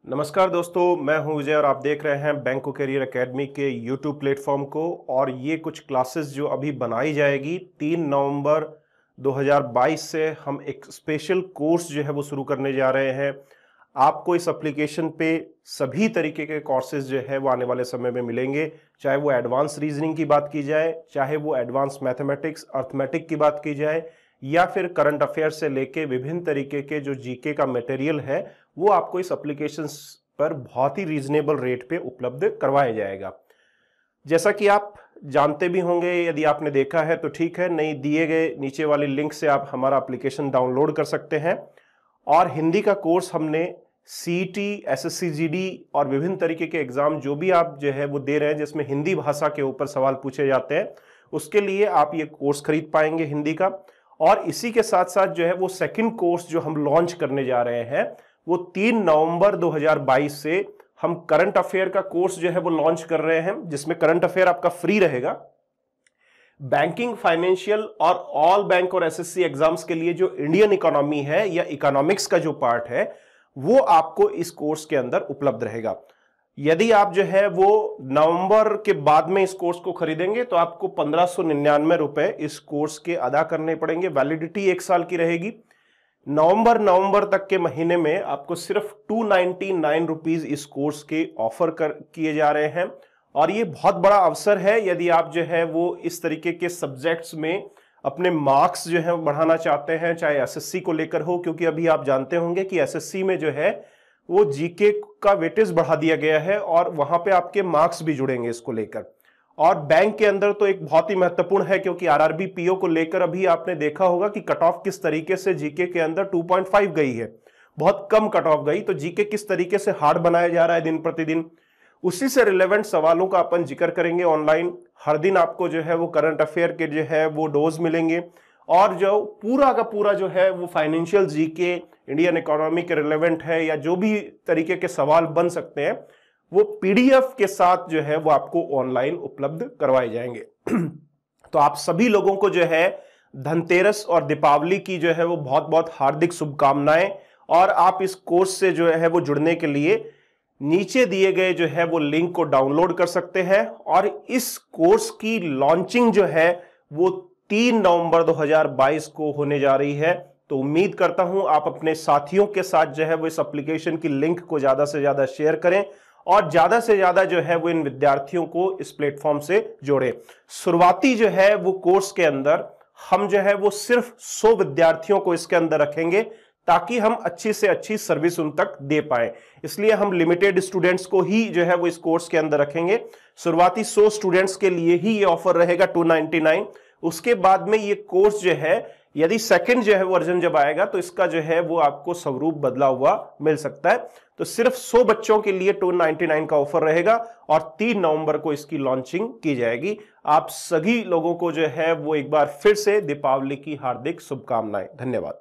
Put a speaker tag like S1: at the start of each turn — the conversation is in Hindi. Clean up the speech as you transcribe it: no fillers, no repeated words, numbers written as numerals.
S1: नमस्कार दोस्तों, मैं हूं विजय और आप देख रहे हैं बैंको करियर एकेडमी के यूट्यूब प्लेटफॉर्म को। और ये कुछ क्लासेस जो अभी बनाई जाएगी 3 नवंबर 2022 से हम एक स्पेशल कोर्स जो है वो शुरू करने जा रहे हैं। आपको इस एप्लीकेशन पे सभी तरीके के कोर्सेज जो है वो आने वाले समय में मिलेंगे, चाहे वो एडवांस रीजनिंग की बात की जाए, चाहे वो एडवांस मैथमेटिक्स अर्थमेटिक की बात की जाए, या फिर करंट अफेयर से लेके विभिन्न तरीके के जो जीके का मटेरियल है वो आपको इस एप्लीकेशन पर बहुत ही रीजनेबल रेट पे उपलब्ध करवाया जाएगा। जैसा कि आप जानते भी होंगे, यदि आपने देखा है तो ठीक है, नहीं दिए गए नीचे वाली लिंक से आप हमारा एप्लीकेशन डाउनलोड कर सकते हैं। और हिंदी का कोर्स हमने सीईटी, एसएससी जीडी और विभिन्न तरीके के एग्जाम जो भी आप जो है वो दे रहे हैं जिसमें हिंदी भाषा के ऊपर सवाल पूछे जाते हैं, उसके लिए आप ये कोर्स खरीद पाएंगे हिंदी का। और इसी के साथ साथ जो है वो सेकंड कोर्स जो हम लॉन्च करने जा रहे हैं वो 3 नवंबर 2022 से हम करंट अफेयर का कोर्स जो है वो लॉन्च कर रहे हैं, जिसमें करंट अफेयर आपका फ्री रहेगा। बैंकिंग, फाइनेंशियल और ऑल बैंक और एसएससी एग्जाम्स के लिए जो इंडियन इकोनॉमी है या इकोनॉमिक्स का जो पार्ट है वो आपको इस कोर्स के अंदर उपलब्ध रहेगा। यदि आप जो है वो नवंबर के बाद में इस कोर्स को खरीदेंगे तो आपको 1599 रुपए इस कोर्स के अदा करने पड़ेंगे। वैलिडिटी 1 साल की रहेगी। नवंबर तक के महीने में आपको सिर्फ 299 रुपीज इस कोर्स के ऑफर किए जा रहे हैं। और ये बहुत बड़ा अवसर है यदि आप जो है वो इस तरीके के सब्जेक्ट्स में अपने मार्क्स जो है बढ़ाना चाहते हैं, चाहे एसएससी को लेकर हो, क्योंकि अभी आप जानते होंगे कि एसएससी में जो है वो जीके का वेटेज बढ़ा दिया गया है और वहां पे आपके मार्क्स भी जुड़ेंगे इसको लेकर। और बैंक के अंदर तो एक बहुत ही महत्वपूर्ण है, क्योंकि आरआरबी पीओ को लेकर अभी आपने देखा होगा कि कट ऑफ किस तरीके से जीके के अंदर 2.5 गई है, बहुत कम कट ऑफ गई। तो जीके किस तरीके से हार्ड बनाया जा रहा है दिन प्रतिदिन, उसी से रिलेवेंट सवालों का अपन जिक्र करेंगे ऑनलाइन। हर दिन आपको जो है वो करंट अफेयर के जो है वो डोज मिलेंगे और जो पूरा का पूरा जो है वो फाइनेंशियल जीके, इंडियन इकोनॉमी के रिलेवेंट है या जो भी तरीके के सवाल बन सकते हैं वो पीडीएफ के साथ जो है वो आपको ऑनलाइन उपलब्ध करवाए जाएंगे। तो आप सभी लोगों को जो है धनतेरस और दीपावली की जो है वो बहुत बहुत हार्दिक शुभकामनाएं। और आप इस कोर्स से जो है वो जुड़ने के लिए नीचे दिए गए जो है वो लिंक को डाउनलोड कर सकते हैं। और इस कोर्स की लॉन्चिंग जो है वो 3 नवंबर 2022 को होने जा रही है। तो उम्मीद करता हूं आप अपने साथियों के साथ जो है वो इस एप्लीकेशन की लिंक को ज्यादा से ज्यादा शेयर करें और ज्यादा से ज्यादा जो है वो इन विद्यार्थियों को इस प्लेटफॉर्म से जोड़ें। शुरुआती जो है वो कोर्स के अंदर हम जो है वो सिर्फ 100 विद्यार्थियों को इसके अंदर रखेंगे ताकि हम अच्छी से अच्छी सर्विस उन तक दे पाए। इसलिए हम लिमिटेड स्टूडेंट्स को ही जो है वो इस कोर्स के अंदर रखेंगे। शुरुआती 100 स्टूडेंट्स के लिए ही ये ऑफर रहेगा 299। उसके बाद में ये कोर्स जो है यदि सेकंड जो है वर्जन जब आएगा तो इसका जो है वो आपको स्वरूप बदला हुआ मिल सकता है। तो सिर्फ 100 बच्चों के लिए 299 का ऑफर रहेगा और 3 नवंबर को इसकी लॉन्चिंग की जाएगी। आप सभी लोगों को जो है वो एक बार फिर से दीपावली की हार्दिक शुभकामनाएं। धन्यवाद।